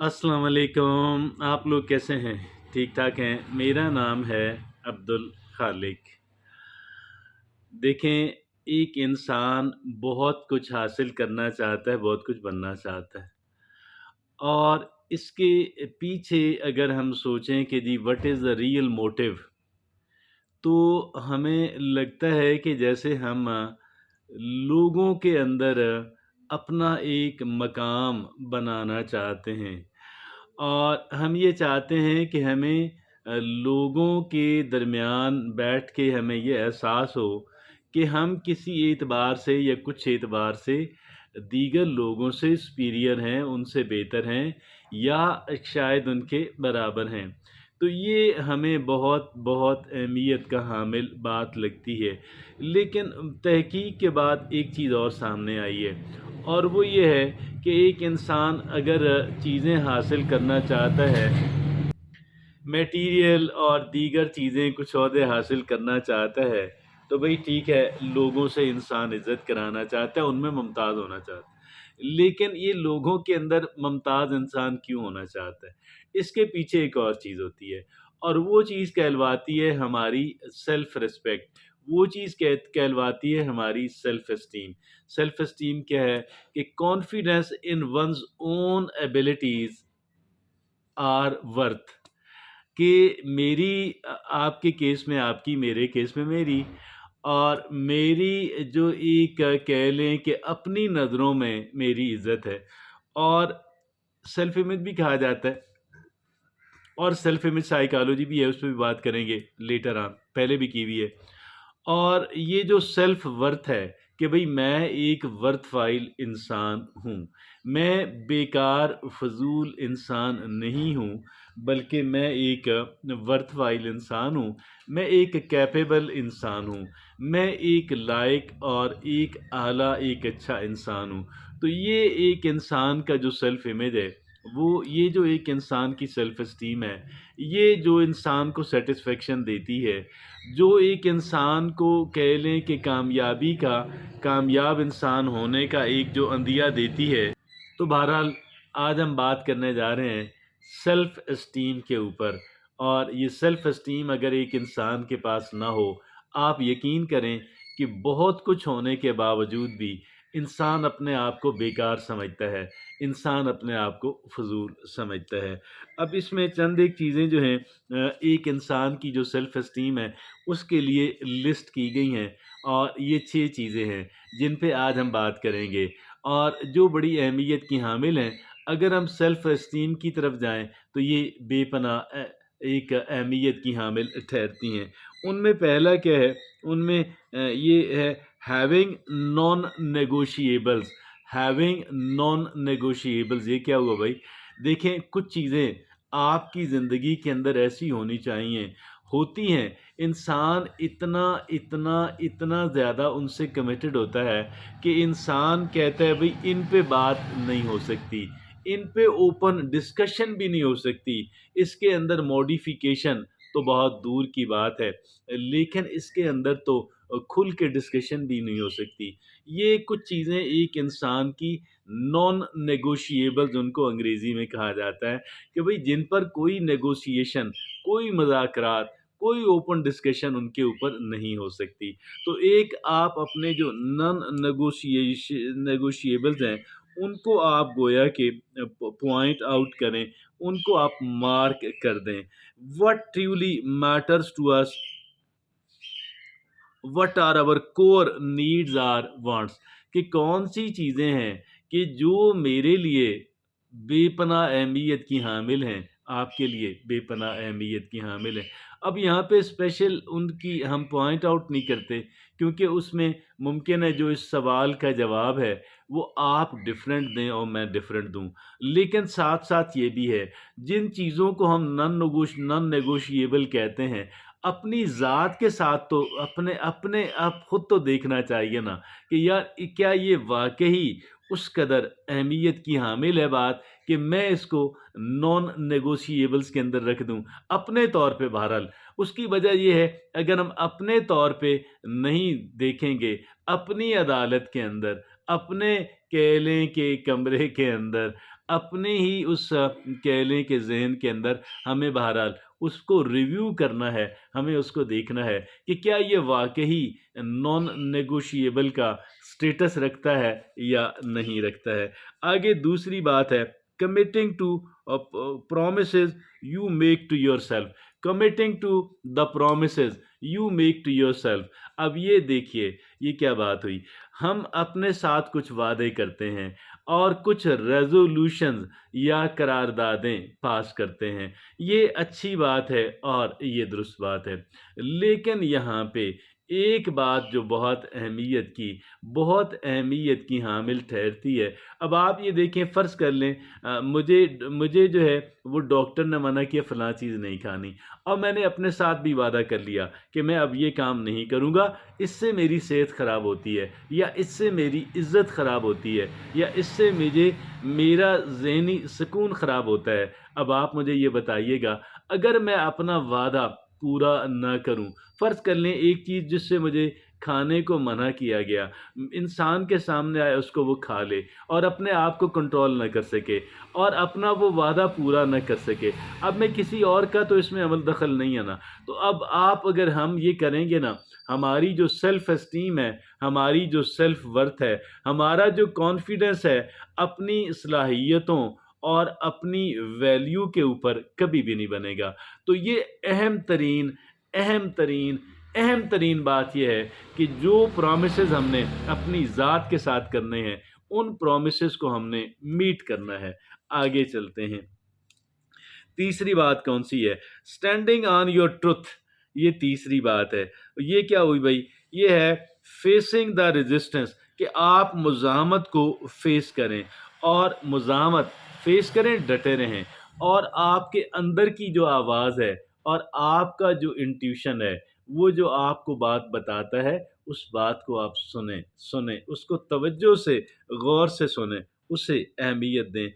अस्सलाम वालेकुम। आप लोग कैसे हैं? ठीक ठाक हैं? मेरा नाम है अब्दुल खालिक। देखें, एक इंसान बहुत कुछ हासिल करना चाहता है, बहुत कुछ बनना चाहता है और इसके पीछे अगर हम सोचें कि जी what is the real motive, तो हमें लगता है कि जैसे हम लोगों के अंदर अपना एक मकाम बनाना चाहते हैं और हम ये चाहते हैं कि हमें लोगों के दरमियान बैठ के हमें ये एहसास हो कि हम किसी एतबार से या कुछ एतबार से दीगर लोगों से सुपीरियर हैं, उनसे बेहतर हैं या शायद उनके बराबर हैं। तो ये हमें बहुत बहुत अहमियत का हामिल बात लगती है। लेकिन तहकीक के बाद एक चीज़ और सामने आई है और वो ये है कि एक इंसान अगर चीज़ें हासिल करना चाहता है, मटेरियल और दीगर चीज़ें कुछ ओहदे हासिल करना चाहता है, तो भई ठीक है, लोगों से इंसान इज़्ज़त कराना चाहता है, उनमें मुमताज़ होना चाहता है। लेकिन ये लोगों के अंदर मुमताज़ इंसान क्यों होना चाहता है? इसके पीछे एक और चीज़ होती है और वो चीज़ कहलवाती है हमारी सेल्फ़ रिस्पेक्ट, वो चीज़ कहलवाती है हमारी सेल्फ़ एस्टीम। सेल्फ़ एस्टीम क्या है? कि confidence in one's own abilities are worth, कि मेरी आपके केस में आपकी, मेरे केस में मेरी, और मेरी जो एक कह लें कि अपनी नज़रों में मेरी इज़्ज़त है और सेल्फ इमेज भी कहा जाता है और सेल्फ इमेज साइकोलॉजी भी है, उस पे भी बात करेंगे लेटर ऑन, पहले भी की हुई है। और ये जो सेल्फ वर्थ है कि भई मैं एक वर्थवाइल इंसान हूँ। मैं बेकार फ़ज़ूल इंसान नहीं हूँ, बल्कि मैं एक वर्थवाइल इंसान हूँ। मैं एक कैपेबल इंसान हूँ। मैं एक लायक और एक आला, एक अच्छा इंसान हूँ। तो ये एक इंसान का जो सेल्फ इमेज है, वो ये जो एक इंसान की सेल्फ एस्टीम है, ये जो इंसान को सैटिस्फैक्शन देती है, जो एक इंसान को कह लें कि कामयाबी का, कामयाब इंसान होने का एक जो अंदिया देती है। तो बहरहाल आज हम बात करने जा रहे हैं सेल्फ एस्टीम के ऊपर और ये सेल्फ एस्टीम अगर एक इंसान के पास ना हो, आप यकीन करें कि बहुत कुछ होने के बावजूद भी इंसान अपने आप को बेकार समझता है, इंसान अपने आप को फ़ज़ूल समझता है। अब इसमें चंद एक चीज़ें जो हैं एक इंसान की जो सेल्फ एस्टीम है, उसके लिए लिस्ट की गई हैं और ये 6 चीज़ें हैं, जिन पे आज हम बात करेंगे और जो बड़ी अहमियत की हामिल हैं। अगर हम सेल्फ एस्टीम की तरफ जाएँ, तो ये बेपनाह एक अहमियत की हामिल ठहरती हैं। उनमें पहला क्या है, उनमें ये है having non negotiables. Having non negotiables ये क्या हुआ भाई? देखें, कुछ चीज़ें आपकी ज़िंदगी के अंदर ऐसी होनी चाहिए, होती हैं, इंसान इतना इतना इतना ज़्यादा उनसे कमिटेड होता है कि इंसान कहता है भई इन पे बात नहीं हो सकती, इन पे ओपन डिस्कशन भी नहीं हो सकती, इसके अंदर मॉडिफ़िकेशन तो बहुत दूर की बात है, लेकिन इसके अंदर तो खुल के डिस्कशन भी नहीं हो सकती। ये कुछ चीज़ें एक इंसान की नॉन नेगोशिएबल्स उनको अंग्रेज़ी में कहा जाता है कि भई जिन पर कोई नेगोशिएशन, कोई मुज़ाकरात, कोई ओपन डिस्कशन उनके ऊपर नहीं हो सकती। तो एक आप अपने जो नॉन नेगोशिएबल्स हैं, उनको आप गोया कि पॉइंट आउट करें, उनको आप मार्क कर दें। What truly matters to us, what are our core needs or wants, कि कौन सी चीज़ें हैं कि जो मेरे लिए बेपनाह अहमियत की हामिल हैं, आपके लिए बेपनाह अहमियत की हामिल हैं। अब यहाँ पे स्पेशल उनकी हम पॉइंट आउट नहीं करते, क्योंकि उसमें मुमकिन है जो इस सवाल का जवाब है, वो आप डिफरेंट दें और मैं डिफरेंट दूँ। लेकिन साथ-साथ ये भी है, जिन चीज़ों को हम नॉन नेगोशिएबल कहते हैं, अपनी ज़ात के साथ तो अपने अपने आप खुद तो देखना चाहिए ना कि यार क्या ये वाक़ई उस कदर अहमियत की हामिल है बात कि मैं इसको नॉन नेगोशिएबल्स के अंदर रख दूँ, अपने तौर पे बहरहाल। उसकी वजह ये है, अगर हम अपने तौर पे नहीं देखेंगे, अपनी अदालत के अंदर, अपने कह लें कि कमरे के अंदर, अपने ही उस कह लें कि ज़हन के अंदर हमें बहरहाल उसको रिव्यू करना है, हमें उसको देखना है कि क्या ये वाक़ई नॉन नेगोशिएबल का स्टेटस रखता है या नहीं रखता है। आगे दूसरी बात है committing to promises you make to yourself, committing to the promises you make to yourself। अब ये देखिए ये क्या बात हुई, हम अपने साथ कुछ वादे करते हैं और कुछ रेजोल्यूशंस या करारदादें पास करते हैं, ये अच्छी बात है और ये दुरुस्त बात है। लेकिन यहाँ पे एक बात जो बहुत अहमियत की हामिल ठहरती है। अब आप ये देखें फ़र्ज़ कर लें मुझे जो है वो डॉक्टर ने मना किया फ़लाँ चीज़ नहीं खानी और मैंने अपने साथ भी वादा कर लिया कि मैं अब ये काम नहीं करूँगा, इससे मेरी सेहत ख़राब होती है या इससे मेरी इज़्ज़त ख़राब होती है या इससे मेरा ज़हनी सुकून ख़राब होता है। अब आप मुझे ये बताइएगा अगर मैं अपना वादा पूरा ना करूं, फ़र्ज़ कर लें एक चीज़ जिससे मुझे खाने को मना किया गया, इंसान के सामने आए उसको वो खा ले और अपने आप को कंट्रोल ना कर सके और अपना वो वादा पूरा ना कर सके, अब मैं किसी और का तो इसमें अमल दखल नहीं है ना। तो अब आप अगर हम ये करेंगे ना, हमारी जो सेल्फ़ एस्टीम है, हमारी जो सेल्फ़ वर्थ है, हमारा जो कॉन्फिडेंस है अपनी सलाहियतों और अपनी वैल्यू के ऊपर कभी भी नहीं बनेगा। तो ये अहम तरीन बात ये है कि जो प्रॉमिसेस हमने अपनी ज़ात के साथ करने हैं, उन प्रॉमिसेस को हमने मीट करना है। आगे चलते हैं। तीसरी बात कौन सी है? स्टैंडिंग ऑन योर ट्रुथ, ये तीसरी बात है। ये क्या हुई भाई? ये है फेसिंग द रेजिस्टेंस, कि आप मुज़ाहमत को फेस करें और मुज़ाहमत फेस करें, डटे रहें और आपके अंदर की जो आवाज़ है और आपका जो इंट्यूशन है, वो जो आपको बात बताता है, उस बात को आप सुने, उसको तवज्जो से, गौर से सुने, उसे अहमियत दें।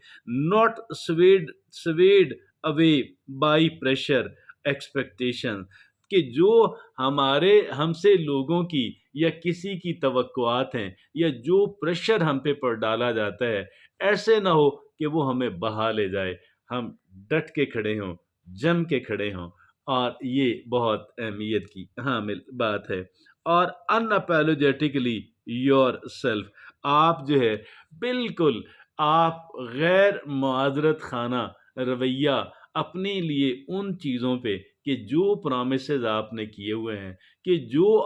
Not swayed away by pressure expectation, कि जो हमसे लोगों की या किसी की तवक्कुआत हैं या जो प्रेशर हम पे पर डाला जाता है, ऐसे ना हो कि वो हमें बहा ले जाए। हम डट के खड़े हों, जम के खड़े हों और ये बहुत अहमियत की हामिल बात है। और अनअपोलोजेटिकली योरसेल्फ, आप जो है बिल्कुल आप गैर मुआज़रत खाना रवैया अपने लिए उन चीज़ों पे कि जो प्रॉमिसेस आपने किए हुए हैं, कि जो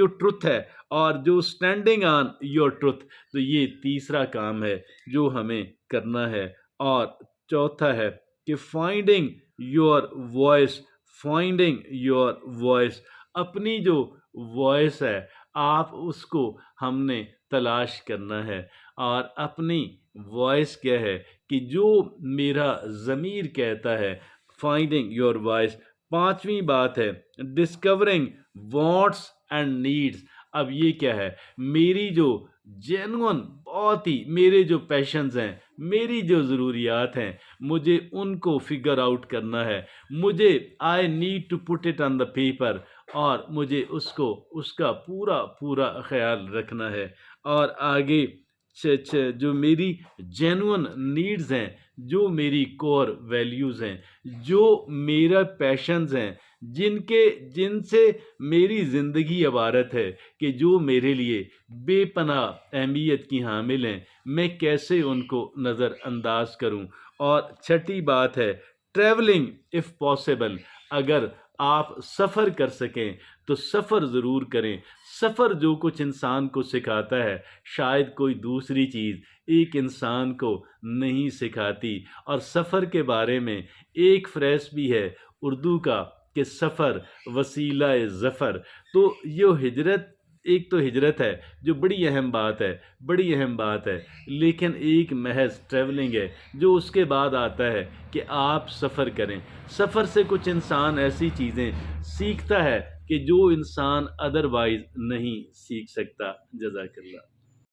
ट्रुथ है और जो स्टैंडिंग ऑन योर ट्रुथ, तो ये तीसरा काम है जो हमें करना है। और चौथा है कि फाइंडिंग योर वॉइस, अपनी जो वॉइस है आप उसको हमने तलाश करना है। और अपनी वॉइस क्या है कि जो मेरा ज़मीर कहता है, फाइंडिंग योर वॉइस। पांचवी बात है डिस्कवरिंग वांट्स एंड नीड्स। अब ये क्या है? मेरी जो जेन्युइन बहुत ही मेरे जो पैशंस हैं, मेरी जो ज़रूरियात हैं, मुझे उनको फिगर आउट करना है। मुझे I need to put it on the paper और मुझे उसका पूरा ख्याल रखना है। और आगे जो मेरी जेन्युइन नीड्स हैं, जो मेरी कोर वैल्यूज़ हैं, जो मेरा पैशंस हैं, जिनसे मेरी ज़िंदगी इबारत है, कि जो मेरे लिए बेपनाह अहमियत की हामिल हैं, मैं कैसे उनको नज़रअंदाज करूं। और छठी बात है ट्रैवलिंग इफ़ पॉसिबल, अगर आप सफ़र कर सकें तो सफ़र ज़रूर करें। सफ़र जो कुछ इंसान को सिखाता है, शायद कोई दूसरी चीज़ एक इंसान को नहीं सिखाती। और सफ़र के बारे में एक फ्रेज़ भी है उर्दू का कि सफ़र वसीला ज़फ़र। तो ये एक तो हिजरत है जो बड़ी अहम बात है, लेकिन एक महज ट्रैवलिंग है जो उसके बाद आता है कि आप सफ़र करें। सफ़र से कुछ इंसान ऐसी चीज़ें सीखता है कि जो इंसान अदरवाइज़ नहीं सीख सकता। जज़ाकल्लाह।